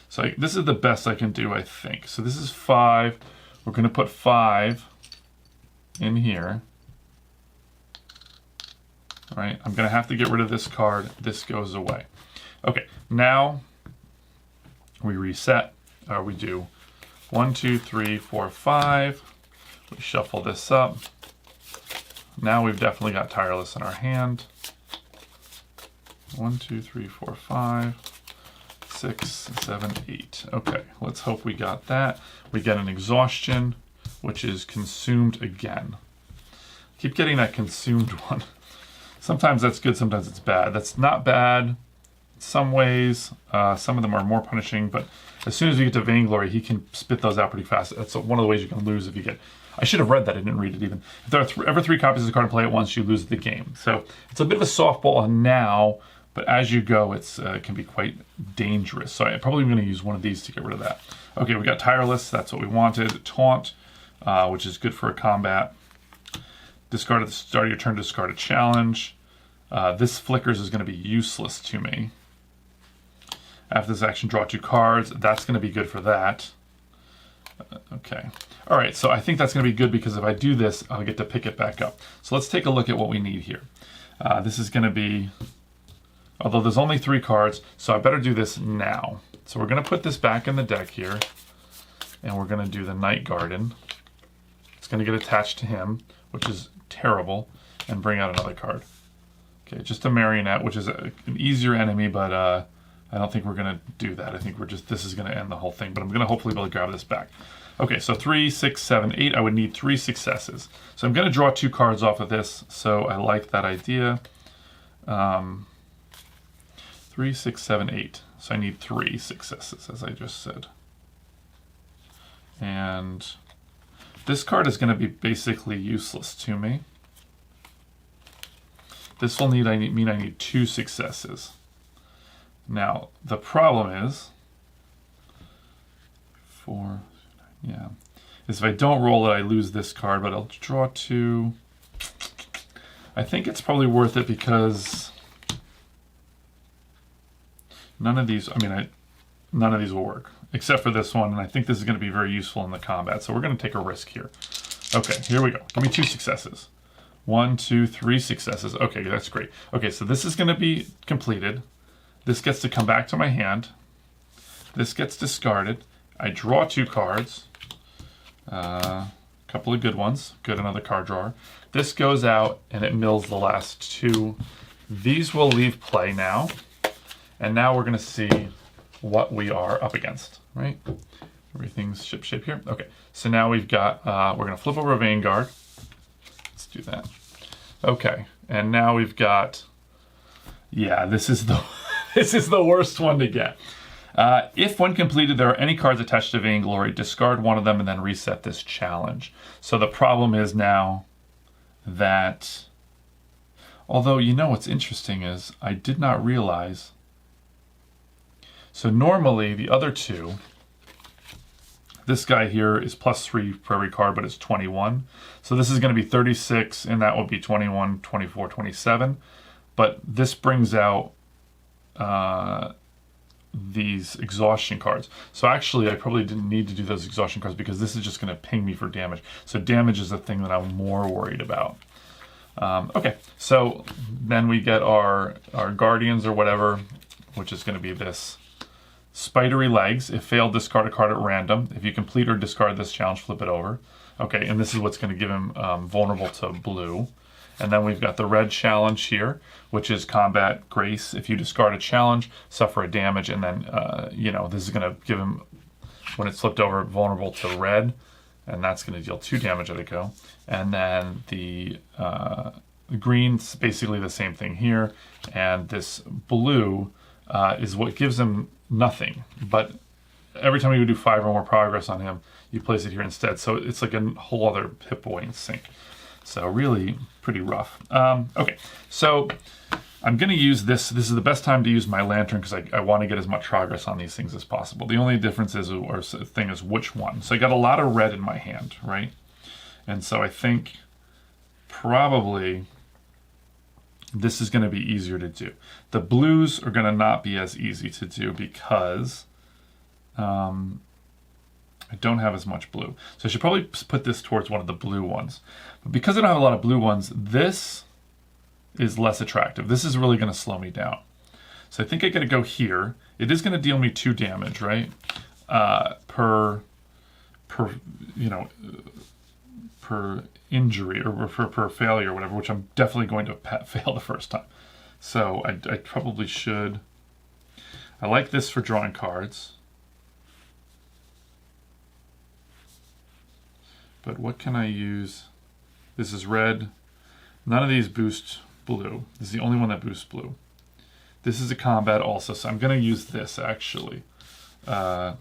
So this is the best I can do, I think. So this is 5. We're going to put 5 in here. All right, I'm going to have to get rid of this card. This goes away. Okay, now we reset. We do 1, 2, 3, 4, 5. We shuffle this up. Now we've definitely got Tireless in our hand. 1, 2, 3, 4, 5. 6, 7, 8. Okay, let's hope we got that. We get an exhaustion, which is consumed again. Keep getting that consumed one. Sometimes that's good, sometimes it's bad. That's not bad in some ways. Some of them are more punishing, but as soon as you get to Vainglory, he can spit those out pretty fast. That's one of the ways you can lose if you get... I should have read that, I didn't read it even. If there are ever 3 copies of the card to play at once, you lose the game. So it's a bit of a softball now, but as you go, it can be quite dangerous. So I'm probably going to use one of these to get rid of that. Okay, we got Tireless. That's what we wanted. Taunt, which is good for a combat. Discard at the start of your turn to discard a challenge. This Flickers is going to be useless to me. After this action, draw 2 cards. That's going to be good for that. Okay. All right, so I think that's going to be good because if I do this, I'll get to pick it back up. So let's take a look at what we need here. This is going to be, although there's only 3 cards, so I better do this now. So we're going to put this back in the deck here, and we're going to do the Night Garden. It's going to get attached to him, which is terrible, and bring out another card. Okay, just a Marionette, which is an easier enemy, but I don't think we're going to do that. I think this is going to end the whole thing, but I'm going to hopefully be able to grab this back. Okay, so 3, 6, 7, 8. I would need 3 successes. So I'm going to draw 2 cards off of this, so I like that idea. 3, 6, 7, 8. So I need 3 successes, as I just said. And this card is going to be basically useless to me. This will mean I need 2 successes. Now, the problem is, 4, yeah, is if I don't roll it, I lose this card, but I'll draw 2. I think it's probably worth it because none of these will work, except for this one, and I think this is going to be very useful in the combat, so we're going to take a risk here. Okay, here we go. Give me 2 successes. 1, 2, 3 successes. Okay, that's great. Okay, so this is going to be completed. This gets to come back to my hand. This gets discarded. I draw 2 cards. A couple of good ones. Good, another card drawer. This goes out and it mills the last 2. These will leave play now. And now we're going to see what we are up against, right? Everything's ship-shape here. Okay, so now we've got, we're going to flip over a Vanguard. Let's do that. Okay, and now we've got, yeah, this is the this is the worst one to get. If when completed there are any cards attached to Vainglory, discard one of them and then reset this challenge. So the problem is now that, although you know what's interesting is I did not realize, so normally the other 2, this guy here is +3 for every card, but it's 21. So this is going to be 36, and that will be 21, 24, 27. But this brings out these exhaustion cards. So actually, I probably didn't need to do those exhaustion cards because this is just going to ping me for damage. So damage is the thing that I'm more worried about. Okay, so then we get our Guardians or whatever, which is going to be this. Spidery Legs. If failed, discard a card at random. If you complete or discard this challenge, flip it over. Okay, and this is what's going to give him vulnerable to blue. And then we've got the red challenge here, which is Combat Grace. If you discard a challenge, suffer a damage, and then, this is going to give him, when it's flipped over, vulnerable to red, and that's going to deal 2 damage at a go. And then the green's basically the same thing here, and this blue is what gives him nothing, but every time you do 5 or more progress on him, you place it here instead. So it's like a whole other hit point and sink. So really pretty rough. Okay, so I'm going to use this. This is the best time to use my lantern because I want to get as much progress on these things as possible. The only difference is, or thing is, which one. So I got a lot of red in my hand, right? And so I think probably this is going to be easier to do. The blues are going to not be as easy to do because I don't have as much blue. So I should probably put this towards one of the blue ones. But because I don't have a lot of blue ones, this is less attractive. This is really going to slow me down. So I think I got to go here. It is going to deal me 2 damage, right? Per injury or per failure or whatever, which I'm definitely going to fail the first time. So I probably should. I like this for drawing cards. But what can I use? This is red. None of these boost blue. This is the only one that boosts blue. This is a combat also, so I'm going to use this actually. I'm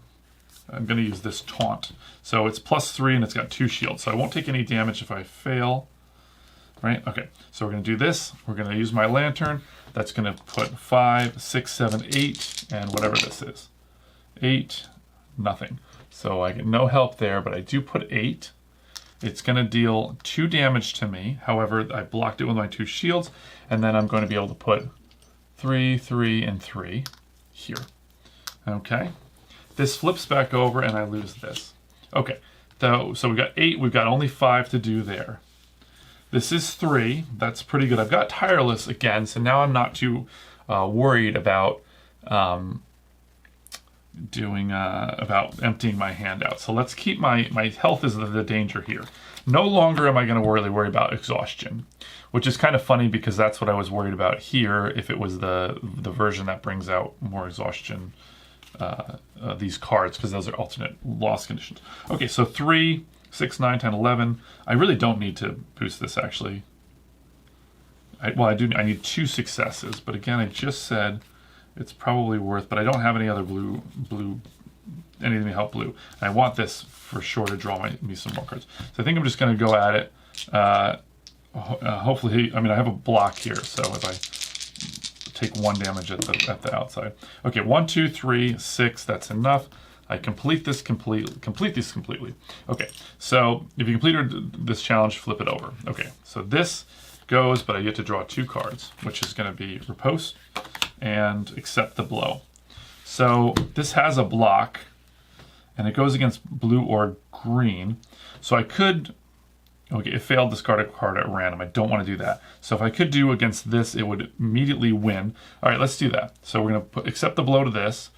going to use this taunt. So it's +3 and it's got 2 shields. So I won't take any damage if I fail. Right? Okay. So we're going to do this. We're going to use my lantern. That's going to put 5, 6, 7, 8, and whatever this is. 8, nothing. So I get no help there, but I do put 8. It's going to deal 2 damage to me. However, I blocked it with my 2 shields, and then I'm going to be able to put 3, 3, and 3 here. Okay. This flips back over, and I lose this. Okay, so we've got 8, we've got only 5 to do there. This is 3, that's pretty good. I've got Tireless again, so now I'm not too worried about about emptying my hand out. So let's keep my health is the danger here. No longer am I going to worry about exhaustion, which is kind of funny because that's what I was worried about here if it was the version that brings out more exhaustion, these cards, because those are alternate loss conditions. Okay, so 3, 6, 9, 10, 11. I really don't need to boost this actually. I need 2 successes, but again, I just said it's probably worth, but I don't have any other anything to help blue. And I want this for sure to draw me some more cards. So I think I'm just going to go at it. Hopefully, I have a block here, so if I take 1 damage at the outside. Okay, 1, 2, 3, 6. That's enough. I complete these completely. Okay, so if you complete this challenge, flip it over. Okay, so this goes, but I get to draw 2 cards, which is going to be Riposte and Accept the Blow. So this has a block, and it goes against blue or green. So I could, okay, it failed, discard a card at random. I don't want to do that. So if I could do against this, it would immediately win. All right, let's do that. So we're going to Accept the Blow to this.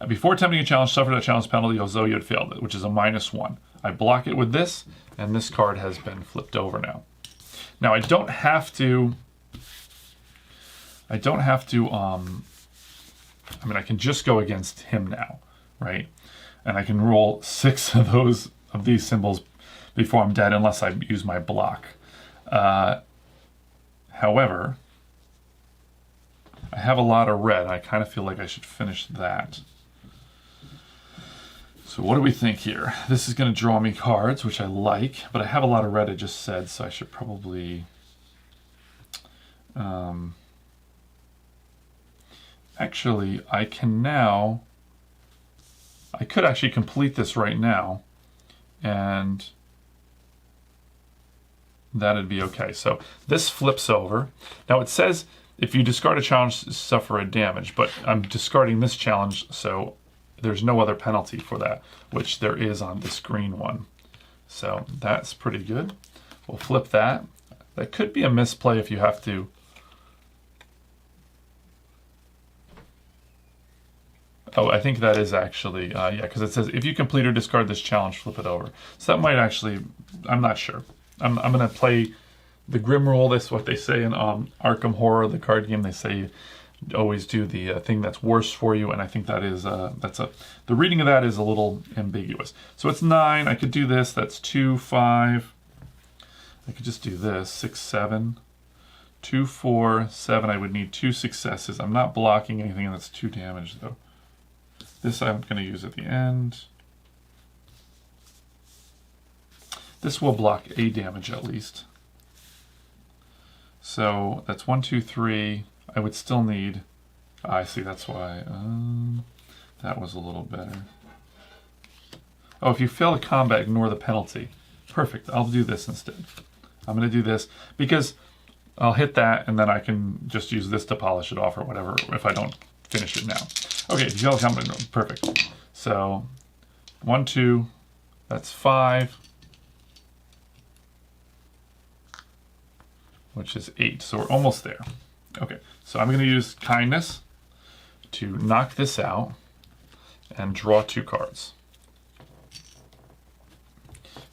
Before attempting a challenge, suffer a challenge penalty as though you had failed it, which is a -1. I block it with this, and this card has been flipped over now. Now I don't have to, I can just go against him now, right? And I can roll 6 of these symbols before I'm dead unless I use my block. However, I have a lot of red. I kind of feel like I should finish that. So what do we think here? This is going to draw me cards, which I like, but I have a lot of red, I just said, so I should probably... actually, I could actually complete this right now, and that'd be okay. So this flips over. Now it says if you discard a challenge, suffer a damage, but I'm discarding this challenge, so there's no other penalty for that, which there is on this green one. So that's pretty good. We'll flip that. That could be a misplay if you have to. Oh, I think that is actually, yeah, because it says if you complete or discard this challenge, flip it over. So that might actually, I'm not sure. I'm going to play the Grim Rule. That's what they say in Arkham Horror, the card game. They say always do the thing that's worse for you, and I think that is the reading of that is a little ambiguous. So it's 9. I could do this. That's 2, 5. I could just do this. 6, 7. 2, 4, 7. I would need 2 successes. I'm not blocking anything, and that's 2 damage though. This I'm going to use at the end. This will block a damage at least. So that's 1, 2, 3. I would still need... I see, that's why. That was a little better. Oh, if you fail to combat, ignore the penalty. Perfect. I'll do this instead. I'm going to do this because I'll hit that and then I can just use this to polish it off or whatever if I don't finish it now. Okay, if you fail to combat, perfect. So 1, 2, that's 5. Which is 8, so we're almost there. Okay, so I'm going to use Kindness to knock this out and draw 2 cards.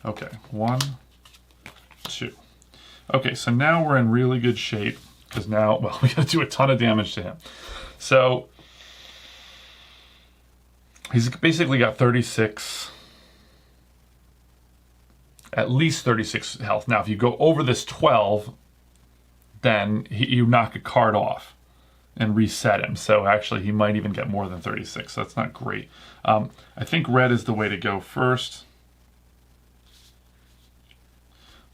Okay, 1, 2. Okay, so now we're in really good shape because now, well, we got to do a ton of damage to him. So he's basically got 36, at least 36 health. Now, if you go over this 12, then you knock a card off and reset him. So actually, he might even get more than 36. So that's not great. I think red is the way to go first.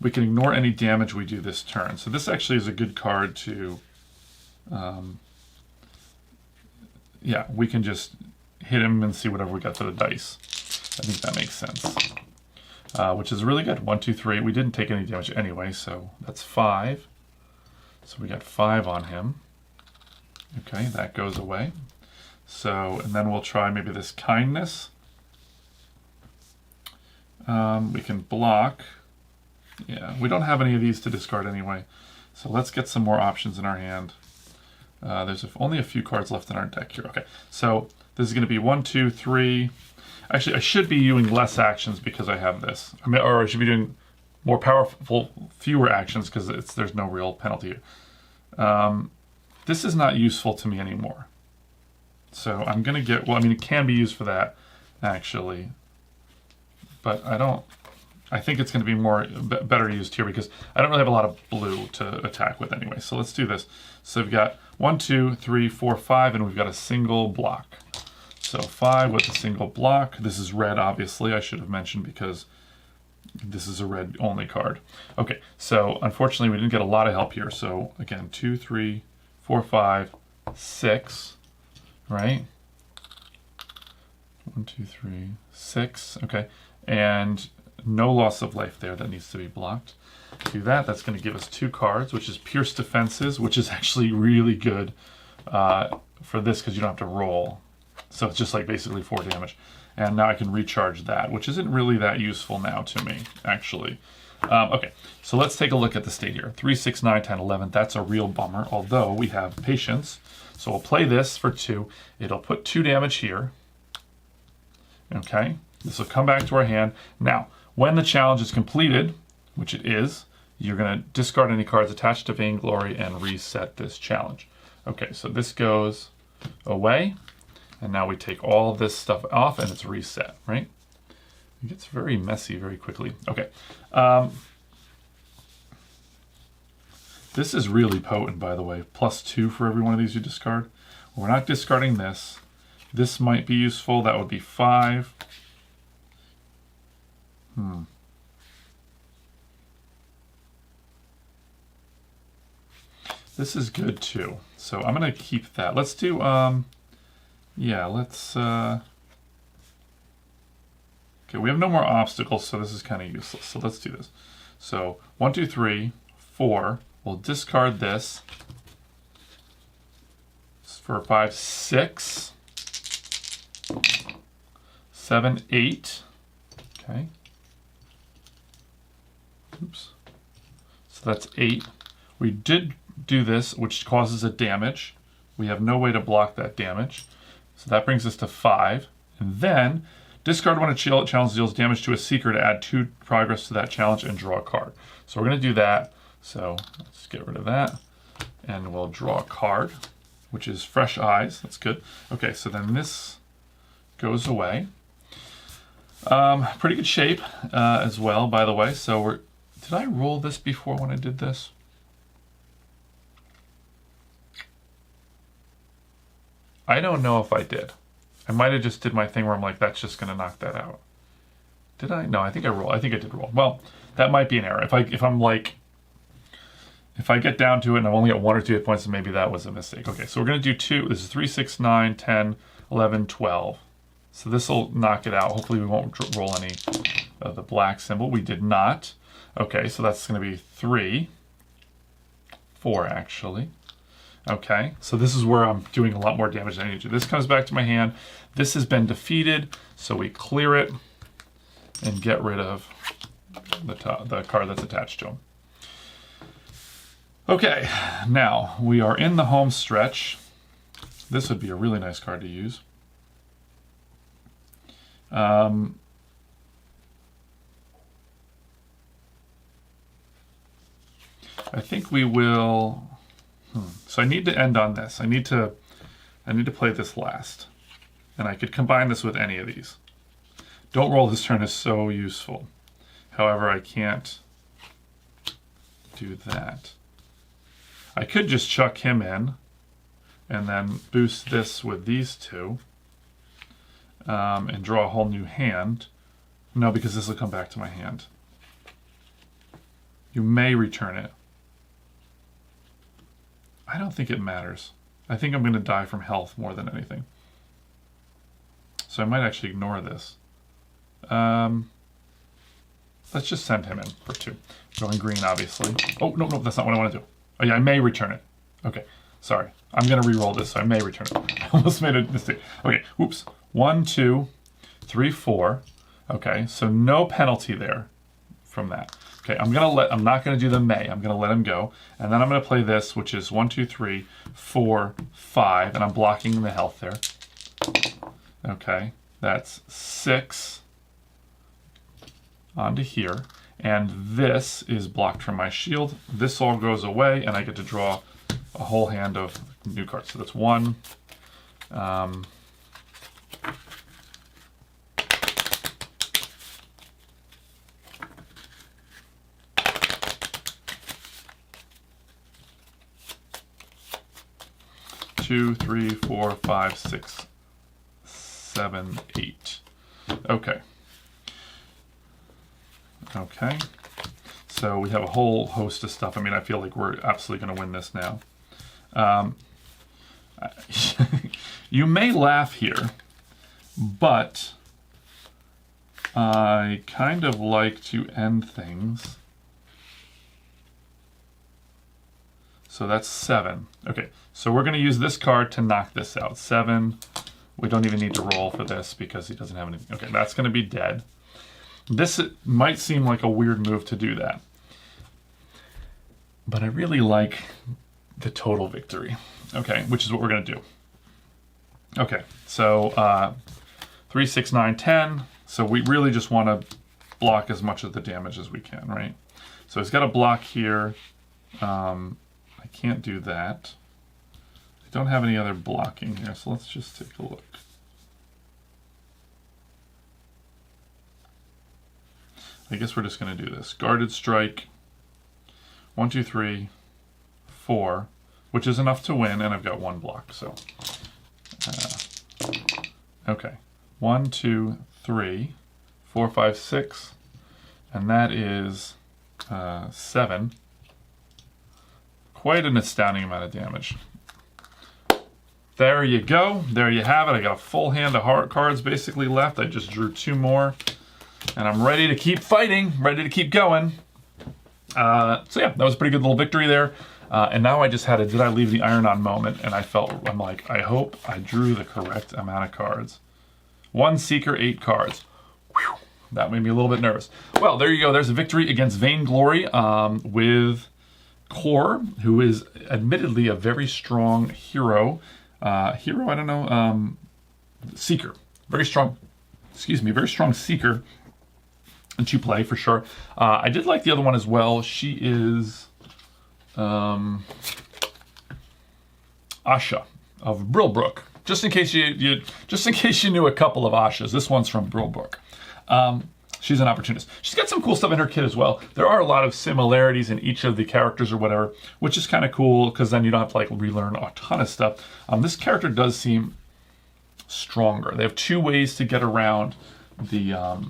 We can ignore any damage we do this turn. So this actually is a good card to... yeah, we can just hit him and see whatever we got to the dice. I think that makes sense. Which is really good. 1, 2, 3. We didn't take any damage anyway, so that's 5. So we got 5 on him. Okay, that goes away. So, and then we'll try maybe this Kindness. We can block. Yeah, we don't have any of these to discard anyway. So let's get some more options in our hand. There's only a few cards left in our deck here. Okay, so this is going to be 1, 2, 3. Actually, I should be doing less actions because I have this. I mean, or I should be doing more powerful, fewer actions because there's no real penalty here. This is not useful to me anymore. So I'm going to get, well, I mean, it can be used for that, actually. But I think it's going to be better used here because I don't really have a lot of blue to attack with anyway. So let's do this. So we've got 1, 2, 3, 4, 5, and we've got a single block. So 5 with a single block. This is red, obviously, I should have mentioned because this is a red only card. Okay, so unfortunately we didn't get a lot of help here. So again, 2, 3, 4, 5, 6, right? 1, 2, 3, 6, okay. And no loss of life there, that needs to be blocked. Do that, that's going to give us 2 cards, which is Pierce Defenses, which is actually really good for this because you don't have to roll. So it's just like basically 4 damage. And now I can recharge that, which isn't really that useful now to me, actually. Okay, so let's take a look at the state here. 3, 6, 9, 10, 11, that's a real bummer, although we have Patience. So we'll play this for 2. It'll put 2 damage here. Okay, this will come back to our hand. Now, when the challenge is completed, which it is, you're going to discard any cards attached to Vainglory and reset this challenge. Okay, so this goes away, and now we take all this stuff off and it's reset, right? It gets very messy very quickly. Okay. This is really potent, by the way. +2 for every one of these you discard. We're not discarding this. This might be useful. That would be 5. This is good too. So I'm going to keep that. Let's do, yeah, let's, okay, we have no more obstacles, so this is kind of useless. So let's do this. So 1, 2, 3, 4. We'll discard this. For 5, 6, 7, 8. Okay. Oops. So that's 8. We did do this, which causes a damage. We have no way to block that damage. So that brings us to 5. And then discard when a challenge deals damage to a seeker to add 2 progress to that challenge and draw a card. So we're going to do that. So let's get rid of that. And we'll draw a card, which is Fresh Eyes. That's good. Okay, so then this goes away. Pretty good shape as well, by the way. So did I roll this before when I did this? I don't know if I did. I might have just did my thing where I'm like, that's just going to knock that out. Did I? No, I think I rolled. I think I did roll. Well, that might be an error. If I get down to it and I've only got 1 or 2 hit points, then maybe that was a mistake. Okay, so we're going to do 2. This is 3, 6, 9, 10, 11, 12. So this will knock it out. Hopefully we won't roll any of the black symbol. We did not. Okay, so that's going to be 3, 4 actually. Okay, so this is where I'm doing a lot more damage than I need to. This comes back to my hand. This has been defeated, so we clear it and get rid of the card that's attached to him. Okay, now we are in the home stretch. This would be a really nice card to use. I think we will. So I need to end on this. I need to play this last, and I could combine this with any of these. Don't roll this turn is so useful. However, I can't do that. I could just chuck him in, and then boost this with these 2, and draw a whole new hand. No, because this will come back to my hand. You may return it. I don't think it matters. I think I'm going to die from health more than anything. So I might actually ignore this. Let's just send him in for 2. Going green, obviously. Oh, no, that's not what I want to do. Oh yeah, I may return it. Okay, sorry. I'm going to re-roll this, so I may return it. I almost made a mistake. Okay, whoops. 1, 2, 3, 4. Okay, so no penalty there from that. Okay, I'm not gonna do the May. I'm gonna let him go. And then I'm gonna play this, which is 1, 2, 3, 4, 5, and I'm blocking the health there. Okay, that's 6 onto here. And this is blocked from my shield. This all goes away, and I get to draw a whole hand of new cards. So that's 1. 2, 3, 4, 5, 6, 7, 8. Okay. Okay. So we have a whole host of stuff. I mean, I feel like we're absolutely going to win this now. You may laugh here, but I kind of like to end things. So that's 7. Okay, so we're going to use this card to knock this out. 7. We don't even need to roll for this because he doesn't have anything. Okay, that's going to be dead. This might seem like a weird move to do that, but I really like the total victory. Okay, which is what we're going to do. Okay, so 3, 6, 9, 10. So we really just want to block as much of the damage as we can, right? So he's got a block here. I can't do that. I don't have any other blocking here, so let's just take a look. I guess we're just going to do this. Guarded strike. 1, 2, 3, 4, which is enough to win, and I've got 1 block. So, okay. 1, 2, 3, 4, 5, 6, and that is 7. Quite an astounding amount of damage. There you go. There you have it. I got a full hand of heart cards basically left. I just drew 2 more. And I'm ready to keep fighting, ready to keep going. So yeah, that was a pretty good little victory there. And now I just had a did I leave the iron on moment, and I'm like, I hope I drew the correct amount of cards. 1 Seeker, 8 cards. Whew, that made me a little bit nervous. Well, there you go. There's a victory against Vainglory with Core, who is admittedly a very strong hero. I don't know, Seeker. Very strong, very strong Seeker to play for sure. I did like the other one as well. She is Asha of Brillbrook. Just in case you knew a couple of Ashas, this one's from Brillbrook. She's an opportunist. She's got some cool stuff in her kit as well. There are a lot of similarities in each of the characters or whatever, which is kind of cool because then you don't have to like relearn a ton of stuff. This character does seem stronger. They have 2 ways to get around the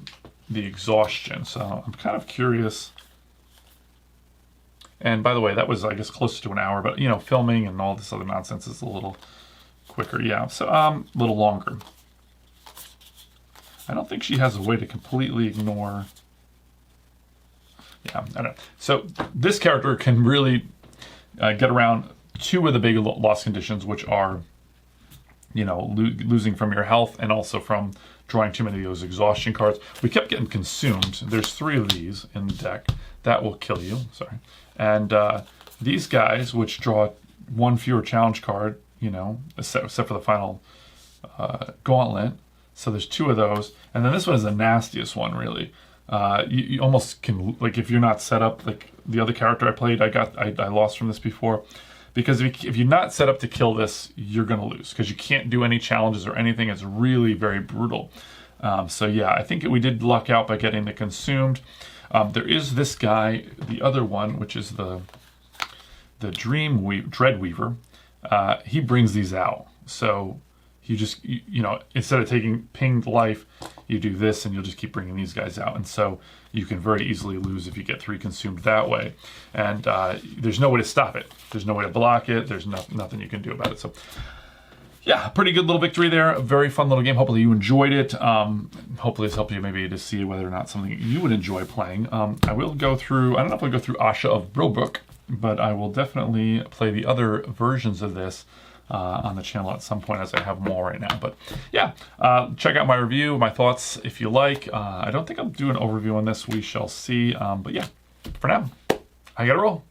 exhaustion. So I'm kind of curious. And by the way, that was, I guess, close to an hour, but you know, filming and all this other nonsense is a little quicker. Yeah, so a little longer. I don't think she has a way to completely ignore. Yeah, I don't know. So this character can really get around 2 of the big loss conditions, which are, you know, losing from your health and also from drawing too many of those exhaustion cards. We kept getting consumed. There's 3 of these in the deck. That will kill you. Sorry. And these guys, which draw 1 fewer challenge card, you know, except for the final gauntlet. So there's 2 of those. And then this one is the nastiest one, really. You almost can, like, if you're not set up, like the other character I played, I lost from this before. Because if you're not set up to kill this, you're going to lose. Because you can't do any challenges or anything. It's really very brutal. So yeah, I think we did luck out by getting the consumed. There is this guy, the other one, which is the Dreadweaver. He brings these out. So you just, you know, instead of taking pinged life, you do this and you'll just keep bringing these guys out. And so you can very easily lose if you get 3 consumed that way. And there's no way to stop it. There's no way to block it. There's nothing you can do about it. So yeah, pretty good little victory there. A very fun little game. Hopefully you enjoyed it. Hopefully it's helped you maybe to see whether or not something you would enjoy playing. I will go through, I don't know if I'll go through Asha of Brillbrook, but I will definitely play the other versions of this. on the channel at some point, as I have more right now. But yeah, check out my review, my thoughts if you like. I don't think I'll do an overview on this. We shall see. But yeah, for now, I gotta roll.